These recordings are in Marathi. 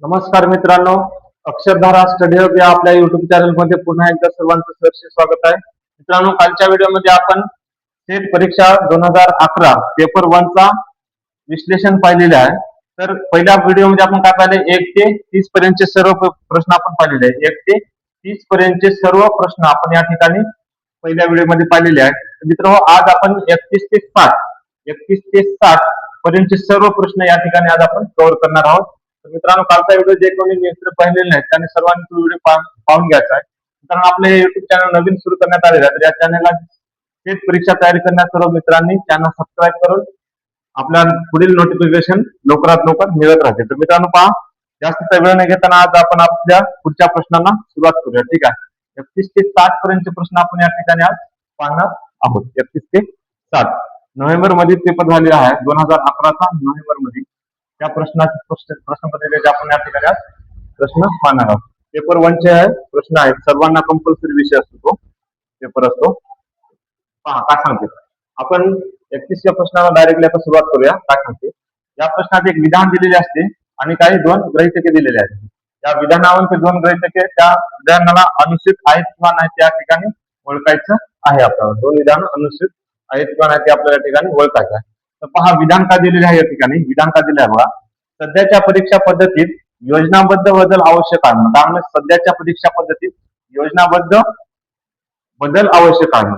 नमस्कार मित्रांनो, अक्षरधारा स्टडी हब या आपल्या युट्यूब चॅनल मध्ये पुन्हा एकदा सर्वांचं सहर्ष स्वागत आहे. मित्रांनो, कालच्या व्हिडिओमध्ये आपण सेट परीक्षा 2011 पेपर 1 चा विश्लेषण पाहिलेले आहे. तर पहिल्या व्हिडिओमध्ये आपण काय पाहिले, 1 ते 30 पर्यंतचे सर्व प्रश्न आपण पाहिलेले आहेत. 1 ते 30 पर्यंतचे सर्व प्रश्न आपण या ठिकाणी पहिल्या व्हिडिओमध्ये पाहिलेले आहेत. मित्रांनो, आज आपण 31 ते 60 पर्यंतचे सर्व प्रश्न या ठिकाणी आज आपण कव्हर करणार आहोत. मित्रांनो, कालचा व्हिडिओ जे कोणी मित्र पाहिलेले नाहीत त्यांनी सर्वांनी तो व्हिडिओ पाहून घ्यायचा आहे. मित्रांनो, आपले युट्यूब चॅनल नवीन सुरू करण्यात आलेला आहे, तर या चॅनलला सेट परीक्षा तयारी करण्यास सर्व मित्रांनी चॅनल सबस्क्राईब करून आपल्या पुढील नोटिफिकेशन लवकरात लवकर मिळत राहते. तर मित्रांनो, पहा, जास्तीचा वेळ न घेताना आज आपण आपल्या पुढच्या प्रश्नांना सुरुवात करूया. ठीक आहे, 31 ते 60 पर्यंतचे प्रश्न आपण या ठिकाणी आज पाहणार आहोत. 31 ते 60 नोव्हेंबर मध्ये पेपर झालेला आहे, 2011चा नोव्हेंबर मध्ये. त्या प्रश्नाचे प्रश्नपत्रिकेचे आपण या ठिकाणी आज प्रश्न पाहणार आहोत. पेपर 1 चे प्रश्न आहेत, सर्वांना कंपल्सरी विषय असतो, तो पेपर असतो. पहा काय सांगते आपण. 31व्या प्रश्नाला डायरेक्टली आपण सुरुवात करूया. काय सांगते, या प्रश्नात एक विधान दिलेले असते आणि काही 2 गृहीतके दिलेले आहेत. त्या विधानावर ते 2 गृहीतके त्या विधानाला अनुसूचित आहेत किंवा नाही त्या ठिकाणी ओळखायचं आहे. आपल्याला 2 विधान अनुसूचित आहेत किंवा नाही ते आपल्याला या ठिकाणी ओळखायचं आहे. तर पहा, विधान का दिलेले आहे या ठिकाणी. विधान का दिले आहे बघा. सध्याच्या परीक्षा पद्धतीत योजनाबद्ध बदल आवश्यक आहे. त्यामुळे सध्याच्या परीक्षा पद्धतीत योजनाबद्ध बदल आवश्यक आहे.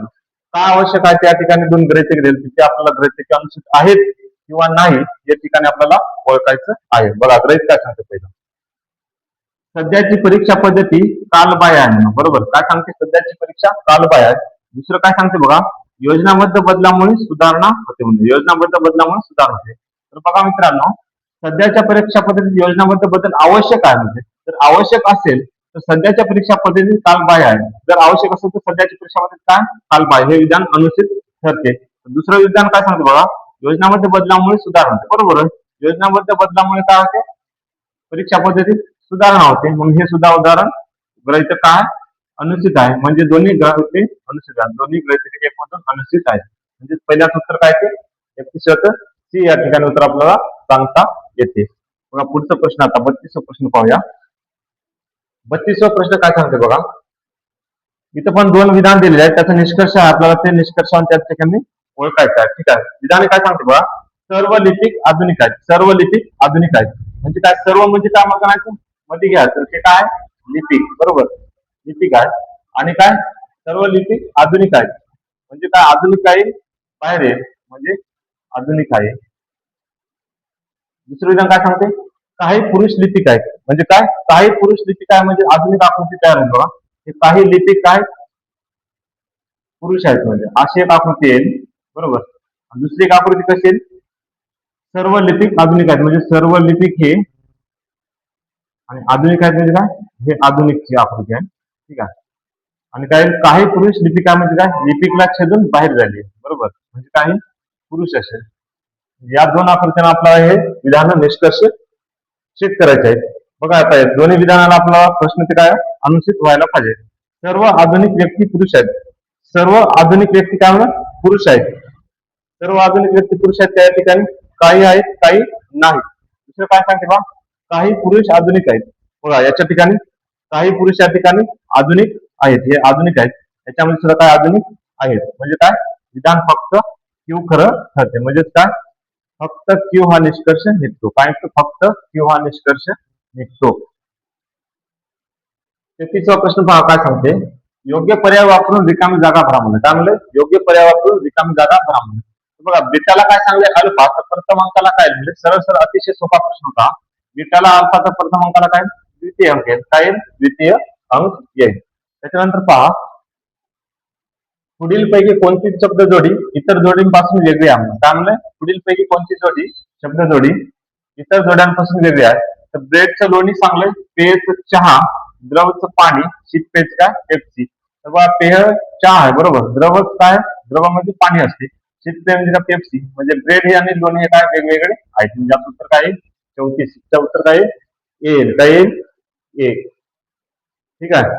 काय आवश्यक आहे त्या ठिकाणी 2 गृहीतके दिले, तिथे आपल्याला गृहीतके अनुसूचित आहेत किंवा नाही या ठिकाणी आपल्याला ओळखायचं आहे. बघा, गृहीत काय सांगते पहिलं, सध्याची परीक्षा पद्धती कालबाह्य आहे. बरोबर, काय सांगते, सध्याची परीक्षा कालबाह्य आहे. दुसरं काय सांगते बघा, योजनाबद्ध बदलामुळे सुधारणा होते. म्हणजे योजनाबद्ध बदलामुळे सुधारणा होते. तर बघा मित्रांनो, सध्याच्या परीक्षा पद्धतीत योजनाबद्ध बदल आवश्यक आहे. म्हणजे जर आवश्यक असेल तर सध्याच्या परीक्षा पद्धतीत कालबाह्य आहे. जर आवश्यक असेल तर सध्याची परीक्षा पद्धती काय कालबाह्य, हे विधान अनुचित ठरते. दुसरं विधान काय सांगते बघा, योजनाबद्ध बदलामुळे सुधारणा होते. बरोबर, योजनाबद्ध बदलामुळे काय होते, परीक्षा पद्धतीत सुधारणा होते. म्हणून हे सुद्धा उदाहरण गृहीतक काय अनुचित आहे. म्हणजे दोन्ही गृहीतके अनुचित आहेत. दोन्ही गृहीतके एकमधून अनुचित आहेत. म्हणजे पहिल्याच उत्तर काय ते 31 सी या ठिकाणी उत्तर आपल्याला सांगता येते. बघा पुढचा प्रश्न, आता 32वा प्रश्न पाहूया. 32वा प्रश्न काय सांगते बघा, इथं पण 2 विधान दिलेले आहेत, त्याचा निष्कर्ष आहे. आपल्याला ते निष्कर्षांच्या त्या ठिकाणी ओळखायचं आहे. ठीक आहे, विधाने काय सांगते बघा, सर्व लिपिक आधुनिक आहेत. सर्व लिपिक आधुनिक आहेत म्हणजे काय, सर्व म्हणजे काय मग करायचं मध्ये घ्या, तर ते काय लिपिक. बरोबर, लिपिक आहेत. आणि काय, सर्व लिपिक आधुनिक आहेत म्हणजे काय, आधुनिक आहे बाहेर आहे म्हणजे आधुनिक आहे. दुसरं विधान काय सांगते, काही पुरुष लिपिक आहेत. म्हणजे काय, काही पुरुष लिपिक आहे म्हणजे आधुनिक आकृती तयार होईल बघा. हे काही लिपिक काय पुरुष आहेत म्हणजे अशी एक आकृती येईल. बरोबर, दुसरी एक आकृती कशी येईल, सर्व लिपिक आधुनिक आहेत म्हणजे सर्व लिपिक हे आणि आधुनिक आहेत म्हणजे काय, हे आधुनिकची आकृती आहे. ठीक आहे, आणि काही पुरुष लिपिका म्हणजे काय, लिपिकला छेदून बाहेर झाली. बरोबर, म्हणजे काही पुरुष असेल. या 2 आकृत्यांना आपल्याला हे विधान निष्कर्ष चेक करायचे आहेत. बघा आता दोन्ही विधानाला आपला प्रश्न ते काय अनुचित व्हायला पाहिजे. सर्व आधुनिक व्यक्ती पुरुष आहेत. सर्व आधुनिक व्यक्ती काय म्हणतात, पुरुष आहेत. सर्व आधुनिक व्यक्ती पुरुष आहेत, त्या ठिकाणी काही आहेत काही नाही. दुसरं काय सांगते बा, काही पुरुष आधुनिक आहेत. बघा याच्या ठिकाणी काही पुरुष या ठिकाणी आधुनिक आहेत, हे आधुनिक आहेत. याच्यामध्ये सुद्धा काय आधुनिक आहेत. म्हणजे काय, विधान फक्त क्यू खरं ठरते. म्हणजेच काय, फक्त क्यू हा निष्कर्ष निघतो. काय, फक्त क्यू हा निष्कर्ष निघतो. 33वा प्रश्न पहा काय सांगते, योग्य पर्याय वापरून रिकामी जागा भरा. म्हणजे काय म्हणलं, योग्य पर्याय वापरून रिकामी जागा भरा. म्हणजे बघा, बीटाला काय सांगले अल्फा, तर प्रथम अंकाला काय, म्हणजे सरळ सरळ अतिशय सोपा प्रश्न होता. बीटाला अल्फा तर प्रथम अंकाला काय द्वितीय अंक येईल. काय येईल, द्वितीय अंक येईल. त्याच्यानंतर पहा, पुढील पैकी कोणती शब्द जोडी इतर जोडींपासून वेगळी आहे. काय म्हणलं, पुढील पैकी कोणती जोडी शब्द जोडी इतर जोड्यांपासून वेगळी आहे. तर ब्रेडचं लोणी चांगलं, पेयचं चहा, द्रवचं पाणी, शीतपेयचं काय पेप्सी. तर बघा, पेय चहा आहे. बरोबर, द्रव काय, द्रवामध्ये पाणी असते. शीतपेय म्हणजे काय पेप्सी. म्हणजे ब्रेड हे आणि लोणी हे काय वेगवेगळे आहेत. म्हणजे आपलं उत्तर काय 34चं उत्तर काय येईल, काय येईल 1. ठीक आहे,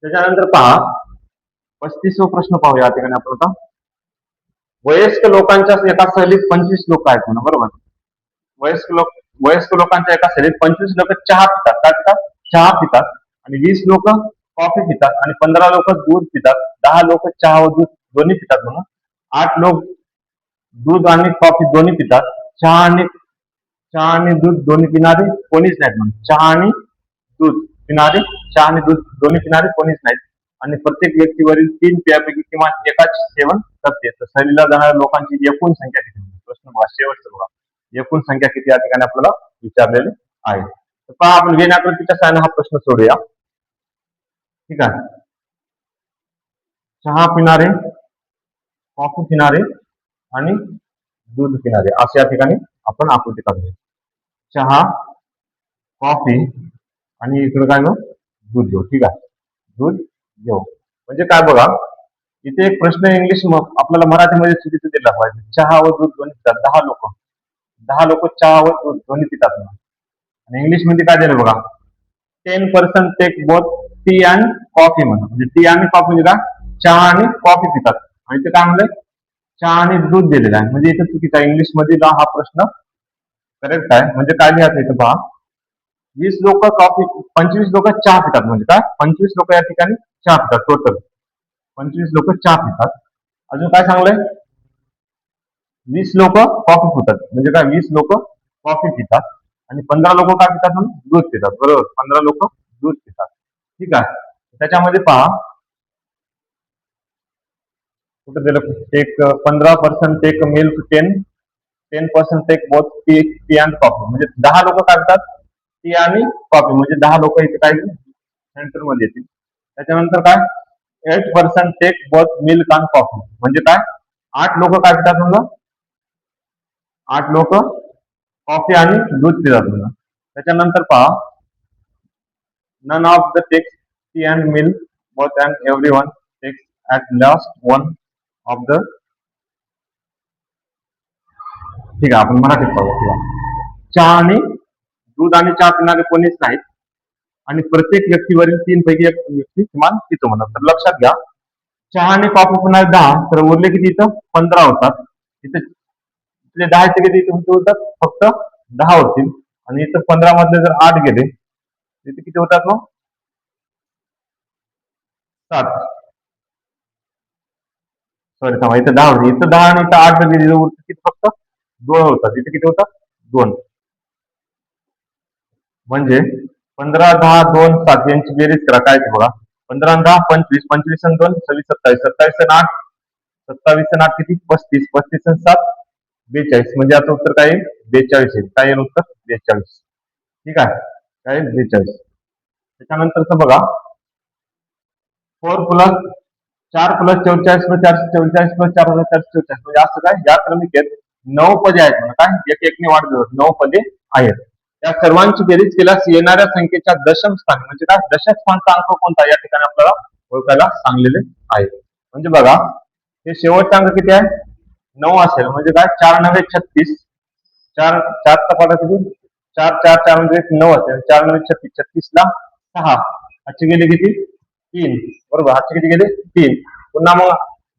त्याच्यानंतर पहा 35वा प्रश्न पाहूया. या ठिकाणी आपण आता वयस्क लोकांच्या एका सहलीत 25 लोक आहेत म्हणा. बरोबर, वयस्क लोक वयस्क लोकांच्या एका शैलीत 25 लोक चहा पितात, काय पितात? चहा पितात. आणि 20 लोक कॉफी पितात आणि 15 लोक दूध पितात. 10 लोक चहा व दूध दोन्ही पितात म्हणून. 8 लोक दूध आणि कॉफी दोन्ही पितात. चहा आणि दूध दोन्ही पिणारे कोणीच नाहीत म्हणून. दूध पिणारे चहा आणि दूध दोन्ही पिणारे कोणीच नाहीत. आणि प्रत्येक व्यक्तीवरील 3 पेयापैकी किमान एकाच सेवन करते. तर सहलीला जाणाऱ्या लोकांची एकूण संख्या किती? प्रश्न बघा, शेवटचा बघा. एकूण संख्या किती या ठिकाणी आपल्याला विचारलेले आहे. तर पहा, आपण वेन आकृतीच्या सहाय्याने हा प्रश्न सोडूया. ठीक आहे. चहा पिणारे, कॉफी पिणारे आणि दूध पिणारे असे या ठिकाणी आपण आकृती काढूया. चहा, कॉफी आणि इकडे काय मग दूध घेऊ. ठीक आहे, दूध घेऊ. म्हणजे काय बघा, इथे एक प्रश्न इंग्लिश आपल्याला मराठीमध्ये चुकीचं दिला पाहिजे. चहा व दूध दोन्ही पितात 10 लोक चहा व दूध दोन्ही पितात. आणि इंग्लिश मध्ये काय दिलं बघा, 10% take both tea and coffee म्हणून. म्हणजे टी आणि कॉफी म्हणजे काय? चहा आणि कॉफी पितात. आणि ते काय म्हणलंय? चहा आणि दूध दिलेलं आहे. म्हणजे इथे चुकीचा इंग्लिश मध्ये हा प्रश्न करेक्ट आहे. म्हणजे काय लिहायचं इथं पहा, 20 लोक कॉफी, 25 लोक चहा पितात. म्हणजे काय? 25 लोक या ठिकाणी चहा पितात. टोटल 25 लोक चहा पितात. अजून काय सांगलंय? 20 लोक कॉफी पितात. म्हणजे काय? 20 लोक कॉफी पितात आणि 15 लोक काय पितात? म्हणून दूध पितात. बरोबर, 15 लोक दूध पितात. ठीक आहे. त्याच्यामध्ये पहा, कुठे दिलं? एक 15% take milk, 10% take both tea and coffee. म्हणजे 10 लोक काय पितात? टी आणि कॉफी. म्हणजे 10 लोक इथे काय सेंटर मध्ये येतील. त्याच्यानंतर काय? 8% take both milk and coffee. म्हणजे काय? 8 लोक काय पितात? म्हणलं 8 लोक कॉफी आणि दूध पितात. म्हणलं. त्याच्यानंतर पहा, none of the takes tea and milk both and everyone takes at last one of the. ठीक आहे, आपण मराठीत पाहूया. चहा आणि दूध आणि चहा पिणारे कोणीच नाहीत आणि प्रत्येक व्यक्तीवरील 3 पैकी एक व्यक्ती किमान पितो म्हणतात. तर लक्षात घ्या, चहा आणि कॉफी पिणारे 10, तर उरले किती? इथं 15 होतात. इथे 10 किती होतात? फक्त 10 होतील. आणि इथं 15 मधले जर 8 गेले, इथे किती होतात मग? 7. सॉरी, थांबा, इथं 10 होते. इथं 10 आणि इथं 8 जर गेले, किती फक्त 2 होतात. इथे किती होतात? 2. म्हणजे 15, 10, 2, 7 यांची बेरीज करा. काय ते बघा, 15 आणि 10 25, 25 आणि 2 26, 27, 27 आणि 8 27 आणि 8 किती? 35, 35 आणि 7 42. म्हणजे आता उत्तर काय येईल? 42 येईल. काय येईल उत्तर? 42. ठीक आहे, काय येईल? 42. त्याच्यानंतरच बघा, 4 प्लस 4 प्लस 44 प्लस 444 प्लस 4444. म्हणजे असं काय? या क्रमिकेत 9 पदे आहेत. म्हणा काय? एक एकने वाढ देतात. 9 पदे आहेत. या सर्वांची बेरीज केल्यास येणाऱ्या संख्येच्या दशम स्थानी, म्हणजे काय? दशक स्थानचा अंक कोणता या ठिकाणी आपल्याला ओळखायला सांगलेले आहे. म्हणजे बघा, हे शेवटचा अंक किती आहे? 9 असेल. म्हणजे काय? 4 9 36. 4 4चा पाडा किती? 4 4 4 म्हणजे 9 असेल. 4 9 36. 36 ला 6. आजचे गेले किती? 3. बरोबर, आजचे किती गेले? 3. पुन्हा मग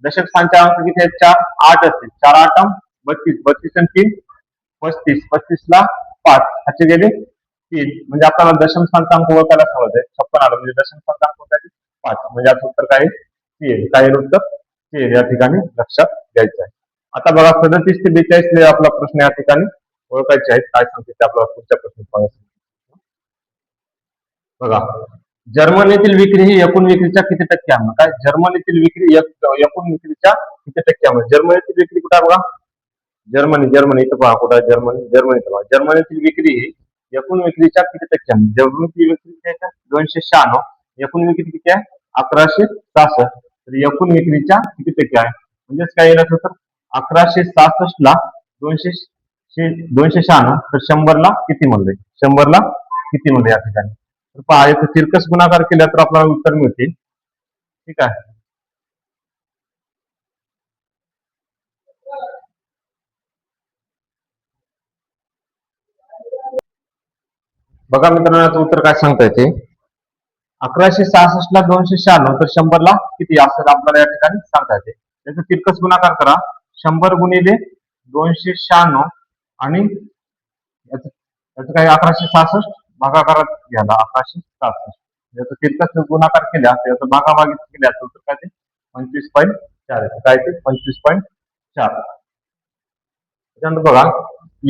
दशक स्थानचे अंक किती आहेत? 4 8 असतील. 4 8 32. 32 आणि 3 35. 35 ला 5. आजचे गेले 3. म्हणजे आपल्याला दशम स्थानचा अंक ओळखायला समजतंय. 56 आलं. म्हणजे दशम स्थानचा अंक होता 5. म्हणजे आता उत्तर काय? काय उत्तर? या ठिकाणी लक्षात द्यायचं आहे. आता बघा, 37 ते 42 आपला प्रश्न या ठिकाणी ओळखायचे आहेत. काय सांगते ते आपल्याला पुढच्या प्रश्नात बघा. जर्मनीतील विक्री ही एकूण विक्रीच्या किती टक्के आहे? काय? जर्मनीतील विक्री एकूण विक्रीच्या किती टक्के आहे? जर्मनीतील विक्री कुठे आहे बघा? जर्मनी इथं पहा, कुठं आहे? जर्मनी पहा. जर्मनीतील विक्री ही एकूण विक्रीच्या किती टक्के आहे? जर्मनीतील विक्री किती आहे? 296. एकूण विक्री किती आहे? 1166. तर एकूण विक्रीच्या किती टक्के आहे? म्हणजेच काय येईल तर 1166 ला 296, तर 100 ला किती म्हणले? 100 ला किती म्हणले या ठिकाणी? तर पहा, इथं तिरकस गुणाकार केला तर आपल्याला उत्तर मिळतील. ठीक आहे. बघा मित्रांनो, याचं उत्तर काय सांगता येते? 1166 ला 296, तर 100 ला किती असं आपल्याला या ठिकाणी सांगता येते. त्याचा तिरकस गुणाकार करा. 100 गुणिले 296 आणि त्याचं काय 1166 भागाकारात घ्यायला 1166 याचं तितकंच गुणाकार केल्या त्याचं भागाभागी केल्या तर काय ते 25.4 येतं. काय ते 25.4. त्याच्यानंतर बघा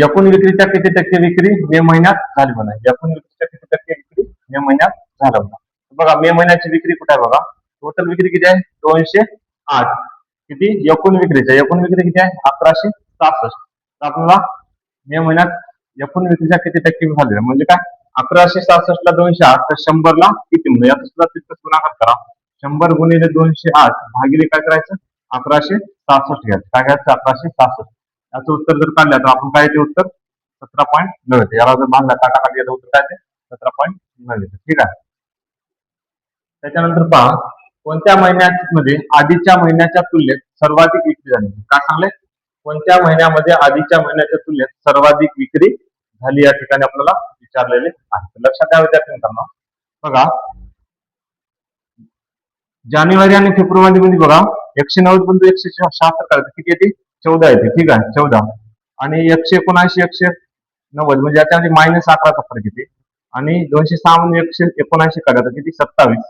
एकूण विक्रीच्या किती टक्के विक्री मे महिन्यात झाली म्हणा. एकूण विक्रीच्या किती टक्के विक्री मे महिन्यात झालं म्हणा. बघा मे महिन्याची विक्री कुठे आहे बघा. टोटल विक्री किती आहे 208. किती एकूण विक्री किती आहे 1166. आपल्याला मे महिन्यात एकूण विक्रीच्या किती टक्के झाले म्हणजे काय 1166 ला 208 तर 100 ला किती म्हणजे याचा सुद्धा तितकंच गुणाकार करा. 100 गुणिले 208 भागिले काय करायचं 1166 घ्यायचं. काय घ्यायचं 1166. याचं उत्तर जर काढलं तर आपण काय ते उत्तर 17.9 येते. याला जर बांधला टाकाखाली याचं उत्तर काय ते 17.9 येते. ठीक आहे. त्याच्यानंतर पहा कोणत्या महिन्यामध्ये आधीच्या महिन्याच्या तुलनेत सर्वाधिक विक्री झाली. काय सांगले कोणत्या महिन्यामध्ये आधीच्या महिन्याच्या तुलनेत सर्वाधिक विक्री झाली या ठिकाणी आपल्याला विचारलेले आहे. लक्षात द्यावे त्या ठिकाणी बघा जानेवारी आणि फेब्रुवारी मध्ये बघा 190 बंधू 176 करायचं किती येते 14 येते. ठीक आहे 14 आणि 179 190 म्हणजे याच्यामध्ये -11चा फरक येते आणि 206 मध्ये 179 काढायचं किती 27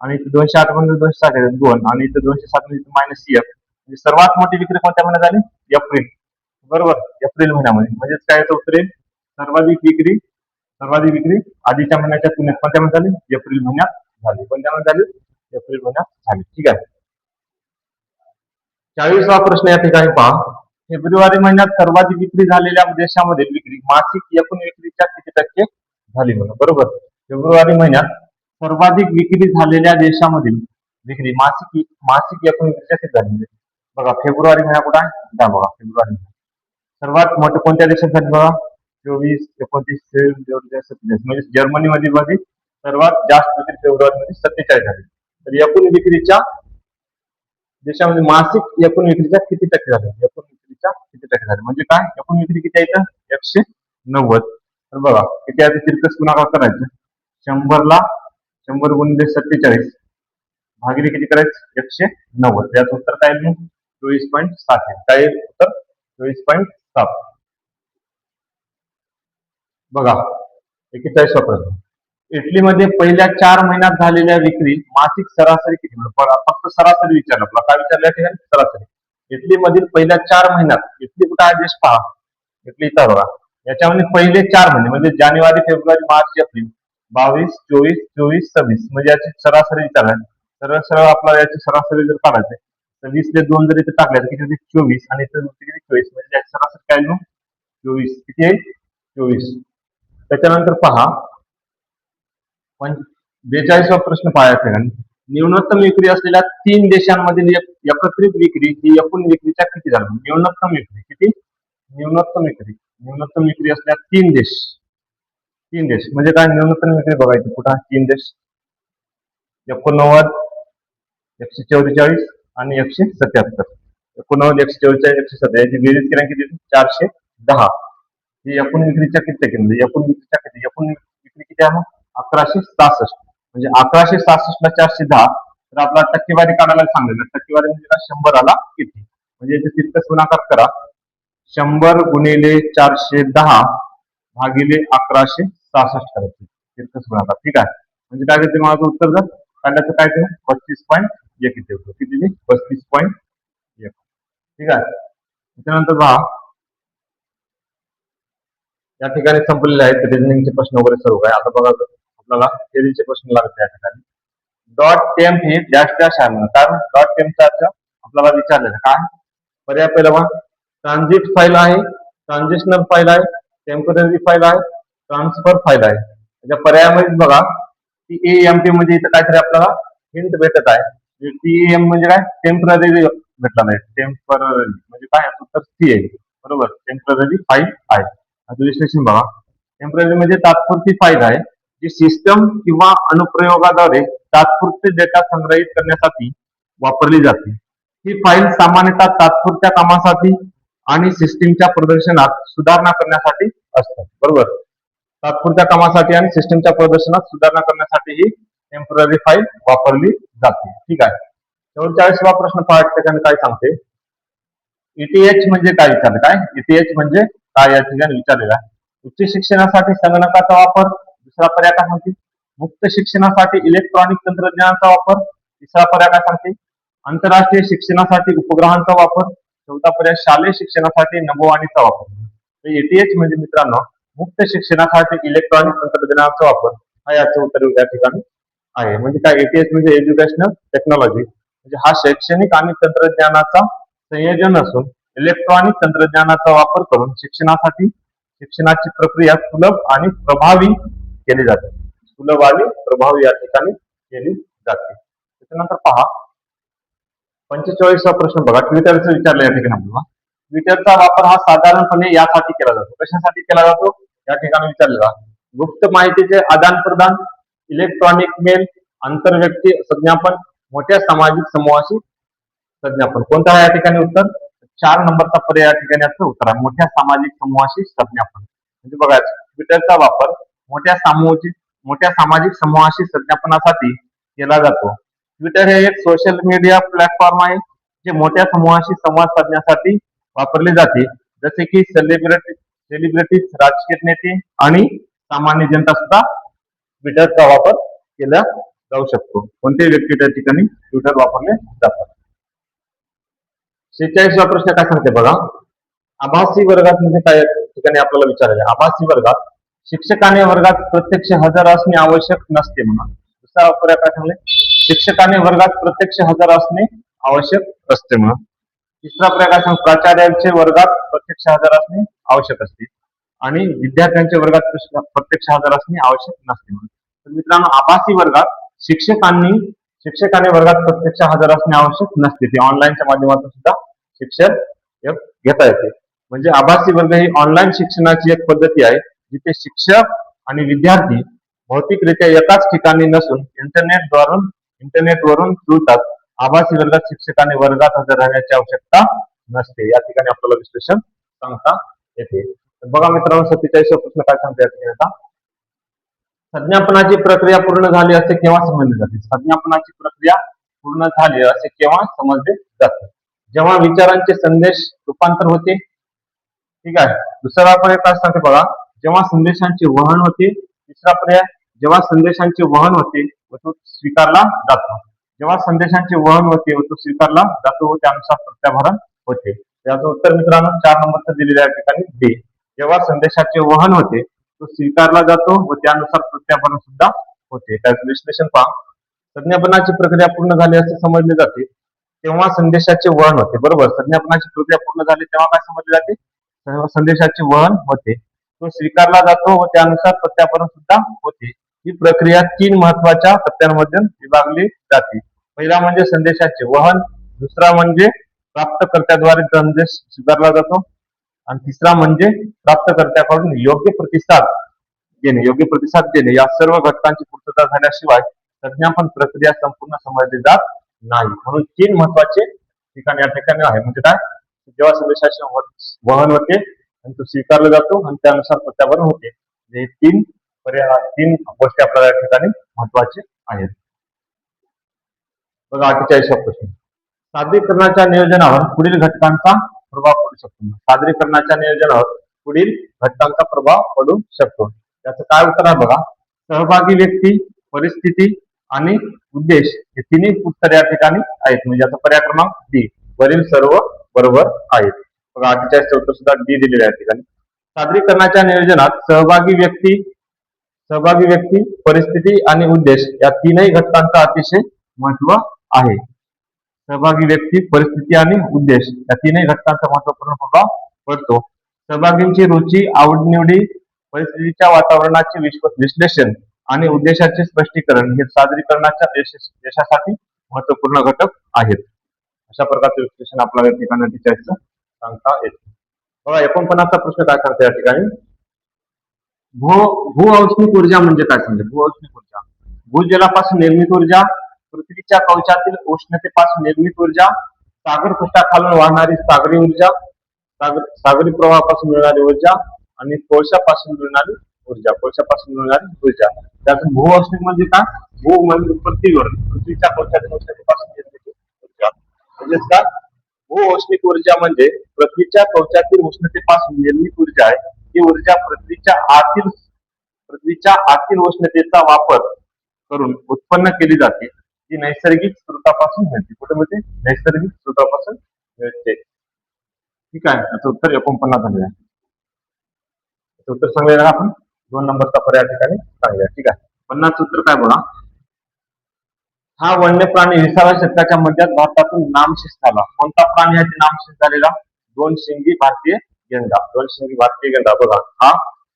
आणि 208 मध्ये 260 2 आणि 207 मध्ये -1 म्हणजे सर्वात मोठी विक्री कोणत्या महिन्यात झाली एप्रिल. बरोबर एप्रिल महिन्यामध्ये म्हणजेच काय येतं उत्तर सर्वाधिक विक्री आधीच्या महिन्याच्या तुलनेत कोणत्या महिन्यात झाली एप्रिल महिन्यात झाली. कोणत्या महिन्यात झाली एप्रिल महिन्यात झाली. ठीक आहे. 40वा प्रश्न या ठिकाणी पहा फेब्रुवारी महिन्यात सर्वाधिक विक्री झालेल्या देशामध्ये विक्री मासिक एकूण विक्रीच्या किती टक्के झाली म्हणून. बरोबर फेब्रुवारी महिन्यात सर्वाधिक विक्री झालेल्या देशामधील विक्री मासिक एकूण विक्रीच्या किती झाली बघा. फेब्रुवारी महिना कुठे आहे बघा फेब्रुवारी सर्वात मोठं कोणत्या देशात झाली बघा 24 29 27 म्हणजे जर्मनीमध्ये सर्वात जास्त विक्री फेब्रुवारीमध्ये 47 झाली. तर एकूण विक्रीच्या देशामध्ये मासिक एकूण विक्रीच्या किती टक्के झाले एकूण विक्रीच्या किती टक्के झाले म्हणजे काय एकूण विक्री किती आहे 190. तर बघा किती आहे तिरकस गुणाकार करायचं 100 ला 100 गुणिले 47 भागिले किती करायचं 190. याचं उत्तर काय येईल 24.7 काय उत्तर 24.7. बघा 41वा प्रश्न इटलीमध्ये पहिल्या 4 महिन्यात झालेल्या विक्री मासिक सरासरी किती फक्त सरासरी विचारलं आपला काय विचारलं सरासरी. इटलीमधील पहिल्या 4 महिन्यात इटली कुठे आहे देश पहा इटली इथं बघा याच्यामध्ये पहिले 4 महिने म्हणजे जानेवारी फेब्रुवारी मार्च एप्रिल 22 24 24 26 म्हणजे याची सरासरी विचारलं. सरळ आपल्याला याची सरासरी जर काढायची तर 20 ले 2 जर इथे टाकल्या तर किती 24 आणि इथे किती 24 म्हणजे याची सरासरी काय 24 किती आहे 24. त्याच्यानंतर पहा 42वा प्रश्न पाहायचा न्यूनतम विक्री असलेल्या 3 देशांमधील एकत्रित विक्री ही एकूण विक्रीच्या किती झाली. न्यूनतम विक्री किती न्यूनतम विक्री असलेल्या 3 देश म्हणजे काय न्यूनतम विक्री बघायची कुठं 3 देश 89 144 आणि 177 89 144 177 याची बेरीज केल्या किती 410. ही एकूण विक्रीच्या किती टक्के म्हणजे एकूण विक्री किती आहे 1166 म्हणजे 1166 ला 410 तर आपला टक्केवारी काढायला सांगितलं. टक्केवारी म्हणजे 100 आला किती म्हणजे याचे तितकंच गुणाकार करा 100 गुणिले 410 भागिले 1166 करायचे तितकंच गुणाकार. ठीक आहे म्हणजे काय करते माझं उत्तर जर काढल्याचं काय ते 32.1 किती होतं किती 32.1. ठीक आहे. त्याच्यानंतर पहा या ठिकाणी संपलेले आहेत रिजनिंगचे प्रश्न वगैरे सर्व काय. आता बघा आपल्याला थेअरीचे प्रश्न लागतात या ठिकाणी. डॉट टेम्प ही डॅश डॅश आहे कारण डॉट टेम्पचा आपल्याला विचारलेलं काय पर्याय पहिला बघा ट्रान्झिट फाईल आहे ट्रान्झिशनल फाईल आहे टेम्पररी फाईल आहे ट्रान्सफर फाईल आहे. त्याच्या पर्यायामध्ये बघा TAMP म्हणजे इथं काहीतरी आपल्याला हिंट भेटत आहे. TAM म्हणजे काय टेम्पररी भेटला नाही टेम्पररी म्हणजे काय उत्तर C आहे. बरोबर टेम्पररी फाईल आहे. विश्लेषण बघा टेम्पररी म्हणजे तात्पुरती फाईल आहे जी सिस्टम किंवा अनुप्रयोगाद्वारे तात्पुरते डेटा संग्रहित करण्यासाठी वापरली जाते. ही फाईल सामान्यतः तात्पुरत्या कामासाठी आणि सिस्टीमच्या प्रदर्शनात सुधारणा करण्यासाठी असतात. बरोबर तात्पुरत्या कामासाठी आणि सिस्टीमच्या प्रदर्शनात सुधारणा करण्यासाठी ही टेम्पररी फाईल वापरली जाते. ठीक आहे. 44वा प्रश्न पहा त्याच्याने काय सांगते ETH म्हणजे काय विचारलं काय ETH म्हणजे काय या ठिकाणी विचारलेलं आहे. उच्च शिक्षणासाठी संगणकाचा वापर, दुसरा पर्याय काय सांगते? मुक्त शिक्षणासाठी इलेक्ट्रॉनिक तंत्रज्ञानाचा वापर, तिसरा पर्याय काय सांगते? आंतरराष्ट्रीय शिक्षणासाठी उपग्रहांचा वापर, चौथा पर्याय शालेय शिक्षणासाठी नभोवाणीचा वापर. एटीएच म्हणजे मित्रांनो मुक्त शिक्षणासाठी इलेक्ट्रॉनिक तंत्रज्ञानाचा वापर हा याचं उत्तर या ठिकाणी आहे. म्हणजे काय? एटीएच म्हणजे एज्युकेशनल टेक्नॉलॉजी, म्हणजे हा शैक्षणिक आणि तंत्रज्ञानाचा संयोजन असून इलेक्ट्रॉनिक तंत्रज्ञानाचा वापर करून शिक्षणाची प्रक्रिया सुलभ आणि प्रभावी केली जाते. सुलभ आणि प्रभावी या ठिकाणी केली जाते. त्याच्यानंतर पहा 45वा प्रश्न बघा. ट्विटरचं विचारलं या ठिकाणी आपल्याला. ट्विटरचा वापर हा साधारणपणे यासाठी केला जातो. कशासाठी केला जातो या ठिकाणी विचारलेला? गुप्त माहितीचे आदान प्रदान, इलेक्ट्रॉनिक मेल, आंतरव्यक्ती संज्ञापन, मोठ्या सामाजिक समूहाशी संज्ञापन. कोणता आहे या ठिकाणी उत्तर? 4 नंबरचा पर्याय या ठिकाणी असं उत्तर आहे, मोठ्या सामाजिक समूहाशी संज्ञापन. म्हणजे बघा ट्विटरचा वापर मोठ्या सामाजिक समूहाशी संज्ञापनासाठी केला जातो. ट्विटर हे एक सोशल मीडिया प्लॅटफॉर्म आहे जे मोठ्या समूहाशी संवाद साधण्यासाठी वापरले जाते. जसे की सेलिब्रिटीज, राजकीय नेते आणि सामान्य जनता सुद्धा ट्विटरचा वापर केला जाऊ शकतो. कोणत्याही व्यक्ती त्या ठिकाणी ट्विटर वापरले जातात. 46वा प्रश्न काय सांगते बघा. आभासी वर्गात म्हणजे काय ठिकाणी आपल्याला विचारायचे? आभासी वर्गात शिक्षकाने वर्गात प्रत्यक्ष हजर असणे आवश्यक नसते म्हणा. दुसरा पर्याय काय सांगले? शिक्षकाने वर्गात प्रत्यक्ष हजर असणे आवश्यक असते म्हणा. तिसरा पर्याय काय सांग? प्राचार्यांचे वर्गात प्रत्यक्ष हजर असणे आवश्यक असते आणि विद्यार्थ्यांच्या वर्गात प्रत्यक्ष हजर असणे आवश्यक नसते म्हणून. तर मित्रांनो आभासी वर्गात शिक्षकाने वर्गात प्रत्यक्ष हजर असणे आवश्यक नसते. ते ऑनलाईनच्या माध्यमातून सुद्धा शिक्षण घेता येते. म्हणजे आभासी वर्ग ही ऑनलाईन शिक्षणाची एक पद्धती आहे जिथे शिक्षक आणि विद्यार्थी भौतिकरित्या एकाच ठिकाणी नसून इंटरनेटवरून जुळतात. आभासी वर्गात शिक्षकाने वर्गात हजर राहण्याची आवश्यकता नसते. या ठिकाणी आपल्याला विश्लेषण सांगता येते. बघा मित्रांनो 47वा प्रश्न काय सांगता येते आता? संज्ञापनाची प्रक्रिया पूर्ण झाली असे केव्हा समजले जाते? संज्ञापनाची प्रक्रिया पूर्ण झाली असे केव्हा समजले जाते? जेव्हा विचारांचे संदेश रूपांतर होते. ठीक आहे. दुसरा पर्याय काय सांगते बघा. जेव्हा संदेशांचे वहन होते. तिसरा पर्याय जेव्हा संदेशांचे वहन होते व तो स्वीकारला जातो. जेव्हा संदेशांचे वहन होते व तो स्वीकारला जातो व त्यानुसार प्रत्याभरण होते. याचं उत्तर मित्रांनो 4 नंबरचं दिलेल्या ठिकाणी डी. जेव्हा संदेशाचे वहन होते तो स्वीकारला जातो व त्यानुसार प्रत्याभरण सुद्धा होते. त्याचं विश्लेषण पहा. संज्ञापनाची प्रक्रिया पूर्ण झाली असे समजले जाते तेव्हा संदेशाचे वहन होते. बरोबर. संज्ञापनाची प्रक्रिया पूर्ण झाली तेव्हा काय समजले जाते? संदेशाचे वहन होते, तो स्वीकारला जातो व त्यानुसार प्रत्याभरण सुद्धा होते. ही प्रक्रिया 3 महत्वाच्या टप्प्यांमध्ये विभागली जाते. पहिला म्हणजे संदेशाचे वहन, दुसरा म्हणजे प्राप्तकर्त्याद्वारे संदेश स्वीकारला जातो आणि तिसरा म्हणजे प्राप्तकर्त्याकडून योग्य प्रतिसाद देणे. या सर्व घटकांची पूर्तता झाल्याशिवाय संज्ञापन प्रक्रिया संपूर्ण समजली जात नाही. म्हणून 3 महत्वाचे ठिकाण या ठिकाणी आहे. म्हणजे काय? जेव्हा संदेशाचे वहन होते आणि तो स्वीकारला जातो आणि त्यानुसार प्रत्याभरण होते. हे 3 गोष्टी आपल्याला या ठिकाणी महत्वाचे आहेत. बघा 48वा प्रश्न. सादरीकरणाच्या नियोजनावर पुढील घटकांचा प्रभाव पडू शकतो. सादरीकरणाच्या नियोजनावर पुढील घटकांचा प्रभाव पडू शकतो. त्याचं काय उत्तर आहे बघा. सहभागी व्यक्ती, परिस्थिती आणि उद्देश हे तिन्ही उत्तर या ठिकाणी आहेत. म्हणजे याचा पर्याय क्रमांक डी. वरील सर्व बरोबर आहेत. बघा 48चे उत्तर सुद्धा डी दिलेले आहे ठिकाणी. सादरीकरणाच्या नियोजनात सहभागी व्यक्ती, परिस्थिती आणि उद्देश या तीनही घटकांचा अतिशय महत्व आहे. सहभागी व्यक्ती, परिस्थिती आणि उद्देश या तीनही घटकांचा महत्वपूर्ण प्रभाव पडतो. सहभागींची रुची, आवडनिवडी, परिस्थितीच्या वातावरणाचे विश्लेषण आणि उद्देशाचे स्पष्टीकरण हे सादरीकरणाच्या यशासाठी महत्वपूर्ण घटक आहेत. अशा प्रकारचे विश्लेषण आपल्याला या ठिकाणी 48चं सांगता येते. बघा 49चा प्रश्न काय सांगतो या ठिकाणी. भूऔष्णिक ऊर्जा म्हणजे काय सांगते? भूऔष्णिक ऊर्जा भूजलापासून निर्मित ऊर्जा, पृथ्वीच्या कवचातील उष्णतेपासून निर्मित ऊर्जा, सागर पृष्ठाखालून वाहणारी सागरी ऊर्जा, सागरी प्रवाहापासून मिळणारी ऊर्जा आणि कोळशापासून मिळणारी ऊर्जा. त्यातून भूऔष्णिक म्हणजे काय? भू म्हणजे पृथ्वीच्या कवचातील उष्णतेपासून निर्मित ऊर्जा. म्हणजेच काय? भूऔष्णिक ऊर्जा म्हणजे पृथ्वीच्या कवचातील उष्णतेपासून निर्मित ऊर्जा आहे. ही जी ऊर्जा पृथ्वीच्या आतील उष्णतेचा वापर करून उत्पन्न केली जाते ती नैसर्गिक स्रोतापासून मिळते. कुठे मिळते? नैसर्गिक स्रोतापासून मिळते. ठीक आहे, याचं उत्तर 49 झालेलं आहे. याचं उत्तर सांगलेलं आपण 2 नंबरचा पर्याय ठिकाणी सांगूया. ठीक आहे, 50 उत्तर काय बोला? हा वन्य प्राणी 20व्या शतकाच्या मध्यात भारतातून नामशेष झाला. कोणता प्राणी याची नामशेष झालेला? दोन शिंगी भारतीय गेंडा. दोन शिंगी भारतीय गेंडा बघा, हा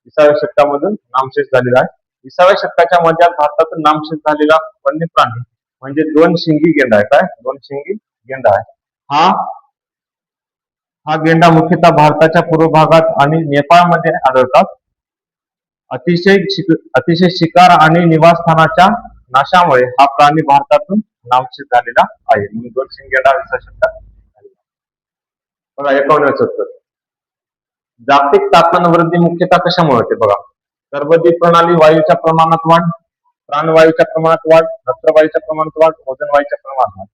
20व्या शतकामधून नामशेष झालेला आहे. 20व्या शतकाच्या मध्यात भारतातून नामशेष झालेला वन्य प्राणी म्हणजे दोन शिंगी गेंडा आहे. काय? दोन शिंगी गेंडा आहे. हा गेंडा मुख्यतः भारताच्या पूर्व भागात आणि नेपाळमध्ये आढळतात. अतिशय शिकार आणि निवासस्थानाच्या नाशामुळे हा प्राणी भारतातून नामशेष झालेला आहे. दोन शिंगी गेंडा 20व्या शतकात. बघा 51 उत्तर. जागतिक तापमान वृद्धी मुख्यतः कशामुळे होते? बघा, कर्बोदक प्रणाली, वायूच्या प्रमाणात वाढ, प्राणवायूच्या प्रमाणात वाढ, नत्रवायूच्या प्रमाणात वाढ, ओझोन वायूच्या प्रमाणात वाढ.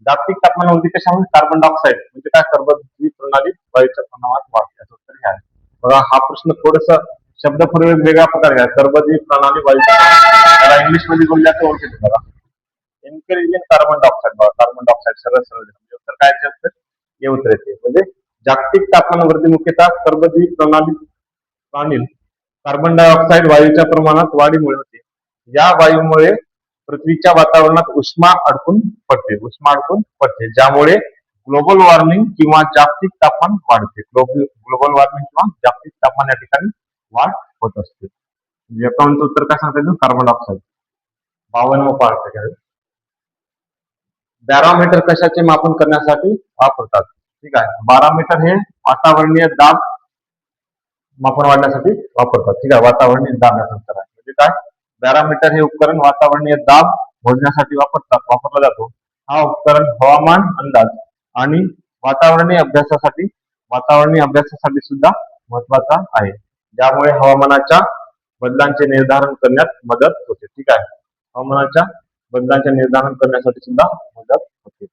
जागतिक तापमान वृद्धी कशामुळे? कार्बन डायऑक्साईड म्हणजे काय? कर्बोदक प्रणाली, वायूच्या प्रमाणात वाढ. याचं उत्तर हे आहे. बघा, हा प्रश्न थोडस शब्द वेगळ्या प्रकारे आहे. कर्बोदक प्रणाली, वायूच्या त्याला इंग्लिश मध्ये बोलल्याचं ओळखीत. बघा, इन्क्रीजिंग कार्बन डायऑक्साईड. बघा, कार्बन डायऑक्साईड सरळ सरळ उत्तर काय असतं? हे उत्तर येते. म्हणजे जागतिक तापमान वृद्धी मुख्यतः कर्बोदक प्रणाली कार्बन डायऑक्साईड वायूच्या प्रमाणात वाढीमुळे होते. या वायूमुळे पृथ्वीच्या वातावरणात उष्मा अडकून पडते, ज्यामुळे ग्लोबल वॉर्मिंग किंवा जागतिक तापमान वाढते. ग्लोबल वॉर्मिंग किंवा जागतिक तापमान या ठिकाणी वाढ होत असते. एकावन्नचं उत्तर काय सांगता? Carbon dioxide. 52 पाठ. बॅरोमीटर कशाचे मापन करण्यासाठी वापरतात? ठीक आहे, बॅरोमीटर हे वातावरणीय दाब मापन वाढण्यासाठी वापरतात. ठीक आहे, वातावरणीय दाब याचं उत्तर आहे. म्हणजे काय? बॅरोमीटर हे उपकरण वातावरणीय दाब मोजण्यासाठी वापरला जातो. हा उपकरण हवामान अंदाज आणि वातावरणीय अभ्यासासाठी सुद्धा महत्वाचा आहे, ज्यामुळे हवामानाच्या बदलांचे निर्धारण करण्यात मदत होते. ठीक आहे, हवामानाच्या बदलांचे निर्धारण करण्यासाठी सुद्धा मदत होते.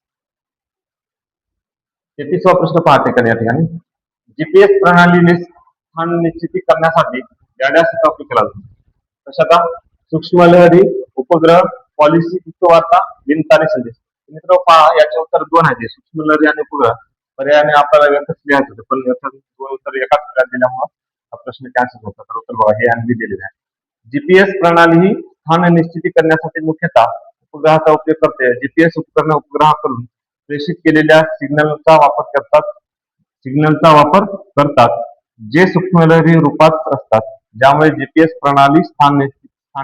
33वा प्रश्न पाहते या ठिकाणी. जीपीएस प्रणालीने स्थान निश्चिती करण्यासाठी याचा उपयोग केला जातो. कशाचा? सूक्ष्म लहरी, उपग्रह, पॉलिसी, गुप्तवार्ता, बिनतारी संदेश. मित्र पहा, याचे उत्तर 2 आहेत. सूक्ष्म लहरी आणि उपग्रह पर्यायाने आपल्याला एकच लिहायचं होतं, पण याचं 2 उत्तर एकाच पर्यायात दिल्यामुळे हा प्रश्न कॅन्सल होता. तर उत्तर बघा, हे आणि दिलेले आहे. जीपीएस प्रणाली ही स्थान निश्चिती करण्यासाठी मुख्यतः उपग्रहाचा उपयोग करते. जीपीएस उपकरण उपग्रहाकडून प्रेषित केलेल्या सिग्नलचा वापर करतात, जे सूक्ष्मलहरी रूपात असतात, ज्यामुळे जीपीएस प्रणाली स्थान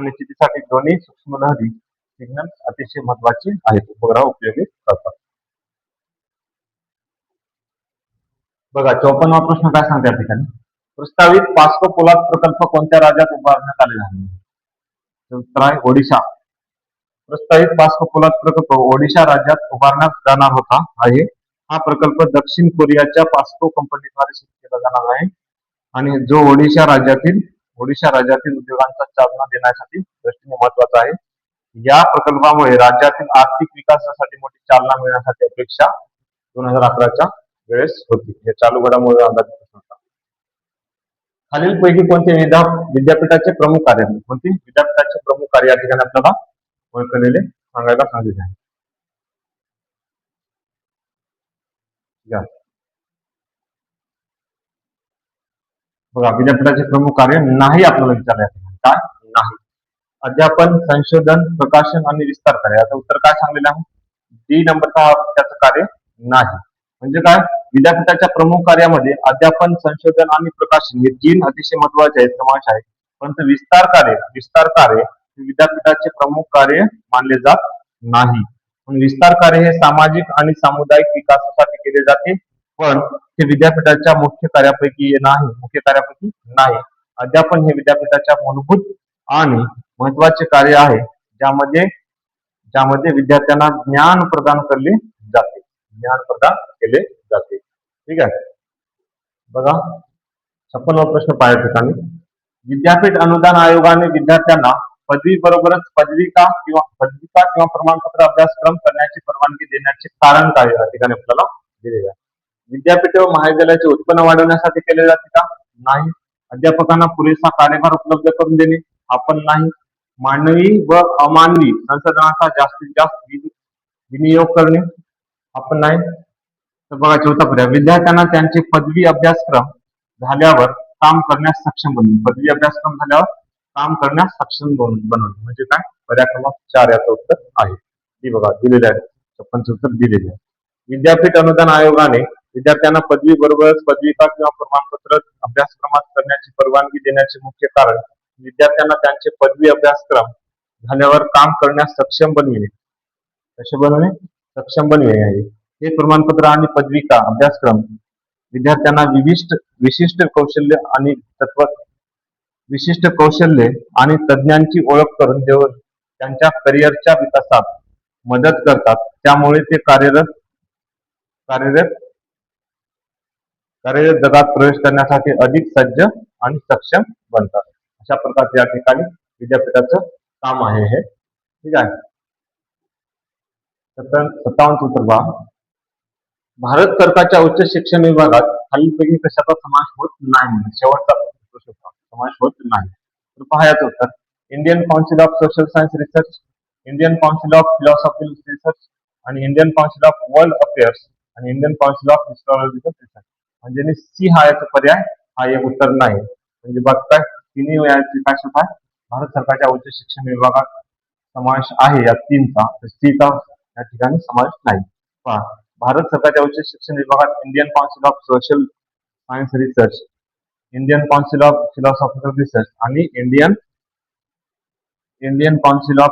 निश्चितीसाठी दोन्ही सूक्ष्मलहरी सिग्नल अतिशय महत्वाचे आहेत. उपग्रह उपयोगी करतात. बघा, 54वा प्रश्न काय सांगते या ठिकाणी? प्रस्तावित पास्को पोलाद प्रकल्प कोणत्या राज्यात उभारण्यात आलेला आहे? उत्तर आहे ओडिशा. प्रस्तावित पास्को पोलाद प्रकल्प ओडिशा राज्यात उभारण्यात जाणार होता आहे. हा प्रकल्प दक्षिण कोरियाच्या पास्को कंपनीद्वारे सुरू केला जाणार आहे आणि जो ओडिशा राज्यातील उद्योगांचा चालना देण्यासाठी दृष्टीने महत्वाचा आहे. या प्रकल्पामुळे राज्यातील आर्थिक विकासासाठी मोठी चालना मिळण्यासाठी अपेक्षा 2011च्या वेळेस होती. हे चालू घडामोडी आधारित होता. खालीलपैकी कोणते विद्यापीठाचे प्रमुख कार्य? कोणते विद्यापीठाचे प्रमुख कार्य या ठिकाणी आपल्याला ओळखलेले सांगायला सांगितले आहे. बघा, विद्यापीठाचे प्रमुख कार्य नाही आपल्याला विचारले. काय? नाही. अध्यापन, संशोधन, प्रकाशन आणि विस्तार कार्य. याचं उत्तर काय सांगलेलं आहे? डी नंबरचा त्याचं कार्य नाही. म्हणजे काय? विद्यापीठाच्या प्रमुख कार्यामध्ये अध्यापन, संशोधन आणि प्रकाशन हे 3 अतिशय महत्वाचे समावेश आहे. परंतु विस्तार कार्य विद्यापीठाचे प्रमुख कार्य मानले जात नाही. विस्तार कार्य हे सामाजिक आणि सामुदायिक विकासासाठी केले जाते, पण ते विद्यापीठाच्या मुख्य कार्यापैकी नाही. अध्यापन हे विद्यापीठाच्या मूलभूत आणि महत्वाचे कार्य आहे, ज्यामध्ये विद्यार्थ्यांना ज्ञान प्रदान केले जाते. ठीक आहे, बघा 56वा प्रश्न पाहिजे ठिकाणी. विद्यापीठ अनुदान आयोगाने विद्यार्थ्यांना पदवी बरोबरच पदविका किंवा प्रमाणपत्र अभ्यासक्रम करण्याची परवानगी देण्याचे कारण काय या ठिकाणी आपल्याला दिलेले आहे. विद्यापीठ व महाविद्यालयाचे उत्पन्न वाढवण्यासाठी केले जाते का? नाही. अध्यापकांना पुरेसा कार्यभार उपलब्ध करून देणे हा पण नाही. मानवी व अमानवी संसाधनांचा जास्तीत जास्त विनियोग करणे हा पण नाही. तर बघा चौथा पर्याय, विद्यार्थ्यांना त्यांचे पदवी अभ्यासक्रम झाल्यावर काम करण्यास सक्षम बनवणे. पदवी अभ्यासक्रम झाल्यावर काम करण्यास सक्षम बनवणे म्हणजे काय? पर्याय क्रमांक 4 याचं उत्तर आहे. ती बघा दिलेले आहे, 56 उत्तर दिलेले आहे. विद्यापीठ अनुदान आयोगाने विद्यार्थ्यांना पदवी बरोबरच पदविका किंवा प्रमाणपत्र अभ्यासक्रमात करण्याची परवानगी देण्याचे मुख्य कारण विद्यार्थ्यांना त्यांचे पदवी अभ्यासक्रम झाल्यावर काम करण्यास सक्षम बनविणे. कसे बनवणे? सक्षम बनविणे आहे. हे प्रमाणपत्र आणि पदविका अभ्यासक्रम विद्यार्थ्यांना विशिष्ट कौशल्य आणि तज्ञांची ओळख करून देऊन त्यांच्या करिअरच्या विकासात मदत करतात. त्यामुळे ते कार्यरत जगात प्रवेश करण्यासाठी अधिक सज्ज आणि सक्षम बनतात. अशा प्रकारचे या ठिकाणी विद्यापीठाचं काम आहे हे. ठीक आहे. 57 उत्तर पहा. भारत सरकारच्या उच्च शिक्षण विभागात खालीलपैकी कशाचा समावेश होत नाही? शेवटचा समावेश होत नाही. तर पहा याचं उत्तर, Indian council of social science research, Indian council of philosophical research आणि Indian council of world affairs आणि Indian council of historical research. म्हणजे सी हा याचा पर्याय हा एक उत्तर नाही. म्हणजे बघ काय तिन्ही याची काय आहे? भारत सरकारच्या उच्च शिक्षण विभागात समावेश आहे या तीनचा, तर सीचा या ठिकाणी समावेश नाही. पहा, भारत सरकारच्या उच्च शिक्षण विभागात Indian council of social science research, Indian council of philosophical research आणि Indian council of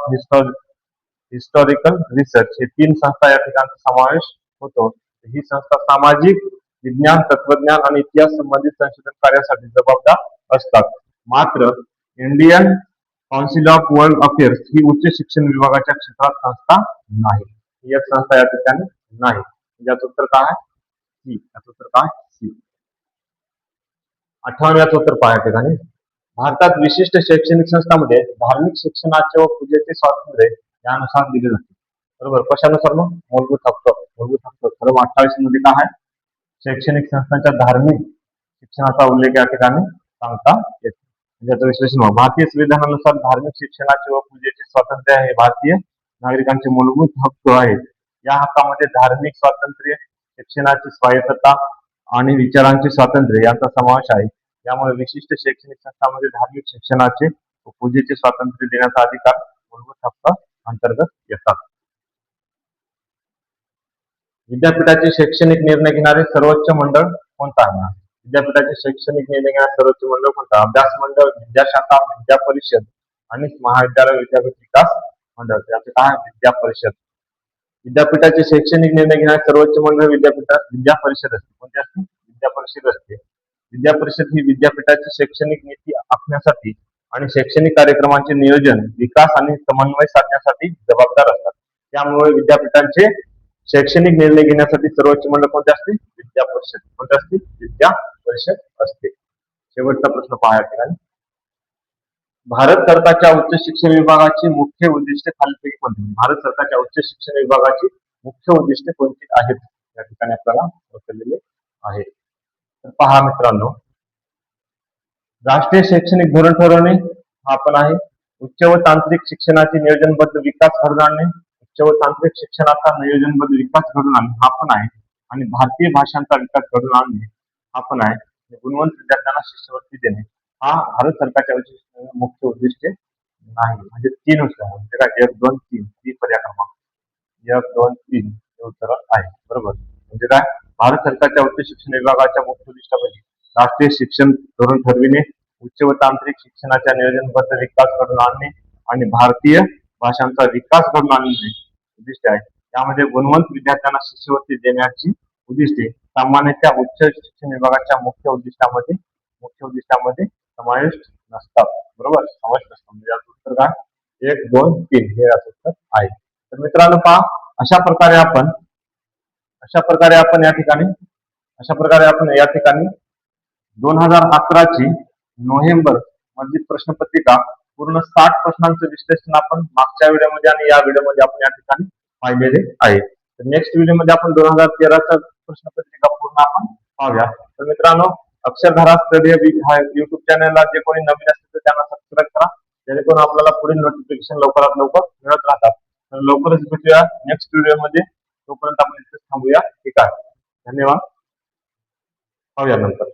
historical research हे तीन संस्था या ठिकाणचा समावेश होतो. ही संस्था सामाजिक विज्ञान, तत्वज्ञान आणि इतिहास संबंधित संशोधन कार्यासाठी जबाबदार असतात. मात्र Indian council of world affairs ही उच्च शिक्षण विभागाच्या क्षेत्रात संस्था नाही. ही एक संस्था या ठिकाणी नाही. याचं उत्तर काय आहे? सी. याचं उत्तर काय? सी. 58 उत्तर पहा या ठिकाणी. भारतात विशिष्ट शैक्षणिक संस्थांमध्ये धार्मिक शिक्षणाचे व पूजेचे स्वातंत्र्य यानुसार दिले जाते. बरोबर. कशानुसार? मग मूलभूत हक्क कलम 28 मध्ये काय आहे? शैक्षणिक संस्थांच्या धार्मिक शिक्षणाचा उल्लेख या ठिकाणी सांगता येतो. याचं विश्लेषण. भारतीय संविधानानुसार धार्मिक शिक्षणाचे व पूजेचे स्वातंत्र्य हे भारतीय नागरिकांचे मूलभूत हक्क आहेत. या हक्कामध्ये धार्मिक स्वातंत्र्य, शिक्षणाची स्वायत्तता आणि विचारांचे स्वातंत्र्य यांचा समावेश आहे. यामुळे विशिष्ट शैक्षणिक संस्थांमध्ये धार्मिक शिक्षणाचे व पूजेचे स्वातंत्र्य देण्याचा अधिकार मूलभूत हक्क अंतर्गत येतात. विद्यापीठाचे शैक्षणिक निर्णय घेणारे सर्वोच्च मंडळ कोणता आहे? विद्यापीठाचे शैक्षणिक निर्णय घेणारे सर्वोच्च मंडळ कोणता? अभ्यास मंडळ, विद्याशाखा, विद्या परिषद आणि महाविद्यालय विद्यापीठ विकास मंडळ. त्याचे काय? विद्या परिषद. विद्यापीठाचे शैक्षणिक निर्णय घेणारे सर्वोच्च मंडळ विद्यापीठात विद्या परिषद असते. कोणती असते? विद्या परिषद असते. विद्या परिषद ही विद्यापीठाची शैक्षणिक नीती आखण्यासाठी आणि शैक्षणिक कार्यक्रमांचे नियोजन, विकास आणि समन्वय साधण्यासाठी जबाबदार असतात. त्यामुळे विद्यापीठांचे शैक्षणिक निर्णय घेण्यासाठी सर्वोच्च मंडळ कोणते असते? विद्या परिषद. कोणते असते? विद्या परिषद असते. शेवटचा प्रश्न पहा या ठिकाणी. भारत सरकारच्या उच्च शिक्षण विभागाची मुख्य उद्दिष्टे खालीलपैकी कोणती? भारत सरकारच्या उच्च शिक्षण विभागाची मुख्य उद्दिष्टे कोणती आहेत? या ठिकाणी आपल्याला दिलेले आहे. तर पहा मित्रांनो, राष्ट्रीय शैक्षणिक धोरण ठरवणे हा पण आहे. उच्च व तांत्रिक शिक्षणाचे नियोजनबद्ध विकास घडवून आणणे, उच्च व तांत्रिक शिक्षणाचा नियोजनबद्ध विकास घडवून आणणे हा पण आहे. आणि भारतीय भाषांचा विकास घडवून आणणे हा पण आहे. गुणवंत विद्यार्थ्यांना शिष्यवृत्ती देणे हा भारत सरकारच्या उच्च शिक्षणाचे मुख्य उद्दिष्टे नाही. म्हणजे 3 उत्तर म्हणजे काय? 1, 2, 3 ही पर्याय क्रमांक 1, 2, 3 हे उत्तर आहे. बरोबर. म्हणजे काय? भारत सरकारच्या उच्च शिक्षण विभागाच्या मुख्य उद्दिष्टापैकी राष्ट्रीय शिक्षण धोरण ठरविणे, उच्च व तांत्रिक शिक्षणाच्या नियोजनबद्ध विकास घडवून आणणे आणि भारतीय भाषांचा विकास घडवून आणणे उद्दिष्ट आहे. यामध्ये गुणवंत विद्यार्थ्यांना शिष्यवृत्ती देण्याची उद्दिष्टे सामान्यतः उच्च शिक्षण विभागाच्या मुख्य उद्दिष्टामध्ये समाविष्ट नसतात. बरोबर. समाविष्ट नसतात. म्हणजे याचं उत्तर काय? 1, 2, 3 हे याचं उत्तर आहे. तर मित्रांनो पहा, अशा प्रकारे आपण या ठिकाणी 2011 ची नोव्हेंबर मधील प्रश्नपत्रिका पूर्ण 60 प्रश्नांचं विश्लेषण आपण मागच्या व्हिडिओमध्ये आणि या व्हिडिओमध्ये आपण या ठिकाणी पाहिलेले आहे. तर नेक्स्ट व्हिडिओमध्ये आपण 2013 चा प्रश्नपत्रिका पूर्ण आपण पाहूया. तर मित्रांनो, अक्षरधारा स्टडी हब हा युट्यूब चॅनलला जे कोणी नवीन असतील तर त्यांना सबस्क्राईब करा, जेणेकरून आपल्याला पुढील नोटिफिकेशन लवकरात लवकर मिळत राहतात. तर लवकरच भेटूया नेक्स्ट व्हिडिओमध्ये. तोपर्यंत आपण इथेच थांबूया. ठीक आहे, धन्यवाद. पाहूया नंतर.